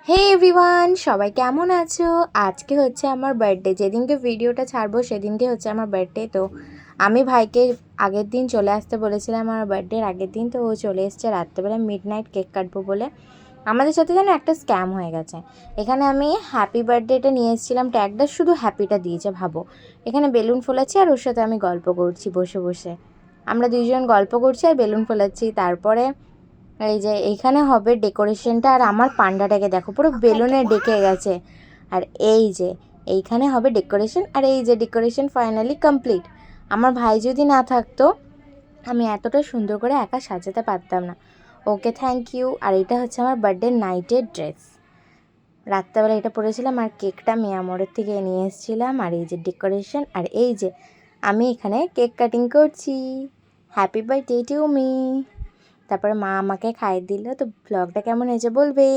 হে everyone, সবাই কেমন আছো? আজকে হচ্ছে আমার বার্থডে। যেদিনকে ভিডিওটা ছাড়বো সেদিনকে হচ্ছে আমার বার্থডে। তো আমি ভাইকে আগের দিন চলে আসতে বলেছিলাম, আমার বার্থডের আগের দিন। তো ও চলে এসছে রাত্রেবেলা মিডনাইট কেক কাটবো বলে। আমাদের সাথে যেন একটা স্ক্যাম হয়ে গেছে। এখানে আমি হ্যাপি বার্থডেটা নিয়ে এসেছিলাম, ট্যাগটা শুধু হ্যাপিটা দিয়েছে। ভাবো, এখানে বেলুন ফোলাচ্ছি আর ওর সাথে আমি গল্প করছি বসে বসে। আমরা দুইজন গল্প করছি আর বেলুন ফোলাচ্ছি। তারপরে এই যে এইখানে হবে ডেকোরেশনটা, আর আমার পান্ডাটাকে দেখো পুরো বেলুনে ডেকে গেছে। আর এই যে এইখানে হবে ডেকোরেশন, আর এই যে ডেকোরেশন ফাইনালি কমপ্লিট। আমার ভাই যদি না থাকতো আমি এতটা সুন্দর করে একা সাজাতে পারতাম না। Okay thank you. আর এটা হচ্ছে আমার বার্থডে নাইটের ড্রেস। রাত্রেবেলা এটা পরেছিলাম, আর কেকটা মিয়ামরের থেকে নিয়ে এসেছিলাম। আর এই যে ডেকোরেশন, আর এই যে আমি এখানে কেক কাটিং করছি। Happy birthday to me. তারপরে মা আমাকে খাইয়ে দিল। তো ব্লগটা কেমন হয়েছে বলবে।